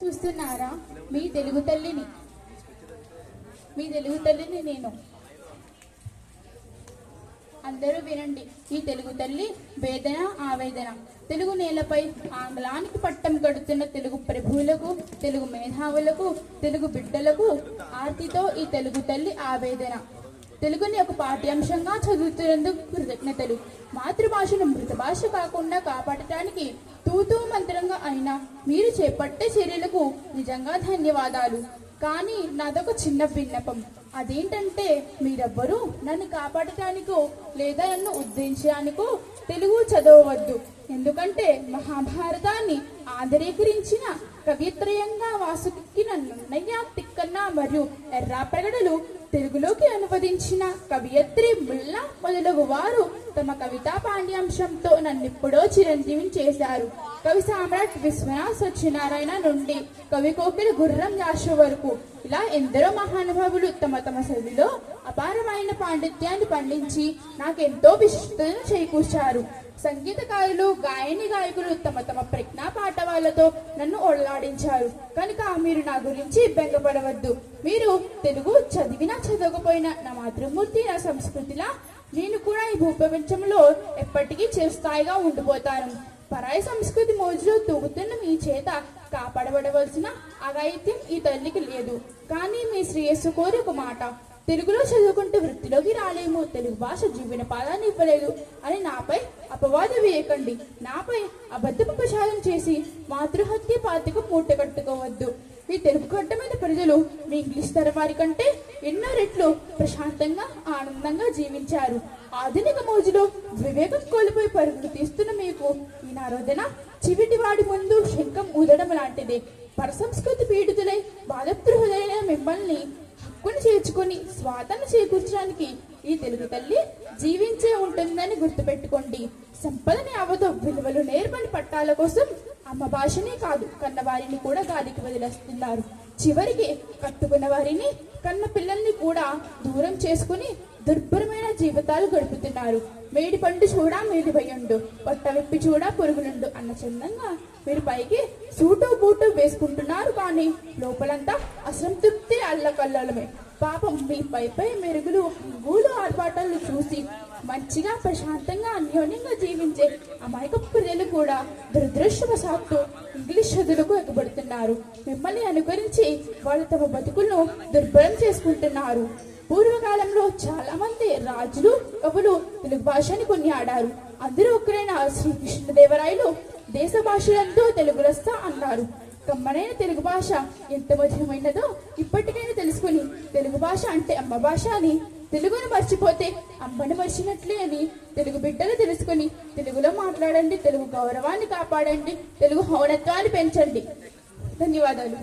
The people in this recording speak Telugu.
చూస్తున్నారా మీ తెలుగు తల్లిని నేను. అందరూ వినండి. ఈ తెలుగు తల్లి వేదన ఆవేదన. తెలుగు నేలపై ఆంగ్లానికి పట్టం కడుతున్న తెలుగు ప్రభువులకు, తెలుగు మేధావులకు, తెలుగు బిడ్డలకు ఆర్తితో ఈ తెలుగు తల్లి ఆవేదన. తెలుగుని ఒక పాఠ్యాంశంగా చదువుతున్నందుకు కృతజ్ఞతలు. మాతృభాషను మృత భాష కాకుండా కాపాడటానికి తూతూ మంత్రంగా అయినా మీరు చేపట్టే చర్యలకు నిజంగా ధన్యవాదాలు. కానీ నాదొక చిన్న విన్నపం. అదేంటంటే మీరెవ్వరూ నన్ను కాపాడటానికో లేదా నన్ను ఉద్ధరించడానికో తెలుగు చదవవద్దు. ఎందుకంటే మహాభారతాన్ని ఆధునీకరించిన కవిత్రయంగా వాసుకిన నన్నయ్య తిక్కన్న మరియు ఎర్రాప్రగడలు తెలుగులోకి అనువదించిన కవియత్రి ముల్లా మొదలగు వారు తమ కవితా పాండ్యాంశంతో నన్నిప్పుడో చిరంజీవిని చేశారు. కవి సామ్రాట్ విశ్వనాథ్ సత్యనారాయణ నుండి కవి కోకిల గుర్రం యాషో వరకు ఇలా ఎందరో మహానుభావులు తమ తమ శైలిలో అపారమైన పాండిత్యాన్ని పండించి నాకెంతో విశిష్టతను చేకూర్చారు. సంగీతకారులు, గాయని గాయకులు తమ తమ ప్రజ్ఞా పాఠవాలతో నన్ను ఓడలాడించారు. కనుక మీరు నా గురించి బెంగపడవద్దు. మీరు తెలుగు చదివినా చదవకపోయినా నా మాతృమూర్తి, నా సంస్కృతిలా నేను కూడా ఈ భూప్రపంచంలో ఎప్పటికీ చిరస్థాయిగా ఉండిపోతాను. పరాయి సంస్కృతి మోజులో తూగుతున్న మీ చేత కాపాడబడవలసిన అఘాయిత్యం ఈ తల్లికి లేదు. కానీ మీ శ్రేయస్సు కోరి ఒక మాట. తెలుగులో చదువుకుంటూ వృత్తిలోకి రాలేము, తెలుగు భాష జీవన పాదాన్ని ఇవ్వలేదు అని నాపై అపవాదం వేయకండి. నాపై అబద్ధపు ప్రచారం చేసి మాతృహత్య పాతిక మూట కట్టుకోవద్దు. ఈ తెలుగు గడ్డమైన ప్రజలు మీ ఇంగ్లీష్ తరవారి కంటే ఎన్నో రెట్లు ప్రశాంతంగా ఆనందంగా జీవించారు. ఆధునిక మోజులో వివేకం కోల్పోయి పరుగులు తీస్తున్న మీకు ఈ నారోధన చివిటి వాడి ముందు శంఖం ఊదడం లాంటిదే. పరసంస్కృతి పీడితులై బాధప్తృహులైన మిమ్మల్ని హక్కును చేర్చుకొని స్వాతంత్రం చేకూర్చడానికి ఈ తెలుగు తల్లి జీవించే ఉంటుందని గుర్తుపెట్టుకోండి. సంపదని అవతో విలువలు నేర్పని పట్టాల కోసం అమ్మ భాషనే కాదు కన్నవారిని కూడా గాలికి వదిలేస్తున్నారు. చివరికి కట్టుకున్న వారిని, కన్న పిల్లల్ని కూడా దూరం చేసుకుని దుర్భరమైన జీవితాలు గడుపుతున్నారు. మేడి పండు చూడా మేడిపోయుండు, పొట్ట విప్పి చూడా పురుగులుండు అన్న చందంగా మీరు పైకి సూటు బూటు వేసుకుంటున్నారు. కానీ లోపలంతా అసంతృప్తి అల్లకల్లలమే. పాపం మీ పై మెరుగులు, హంగులు, ఆర్భాటాలు చూసి మంచిగా ప్రశాంతంగా అన్యోన్యంగా జీవించే అమాయక ప్రజలు కూడా దురదృష్టవశాత్తు ఇంగ్లీష్ చదువులకు ఎగబడుతున్నారు. మిమ్మల్ని అనుకరించి వాళ్ళు తమ బతుకులను దుర్భరం చేసుకుంటున్నారు. పూర్వకాలంలో చాలా మంది రాజులు, కవులు తెలుగు భాషని కొనియాడారు. అందరూ ఒకరైన శ్రీకృష్ణదేవరాయలు దేశ భాషలంతో తెలుగు రస్త అన్నారు. కమ్మనైన తెలుగు భాష ఎంత మధురమైనదో ఇప్పటికైనా తెలుసుకుని తెలుగు భాష అంటే అమ్మ భాష అని, తెలుగును మర్చిపోతే అమ్మను మర్చినట్లే అని తెలుగు బిడ్డలు తెలుసుకుని తెలుగులో మాట్లాడండి. తెలుగు గౌరవాన్ని కాపాడండి. తెలుగు ఔన్నత్వాన్ని పెంచండి. ధన్యవాదాలు.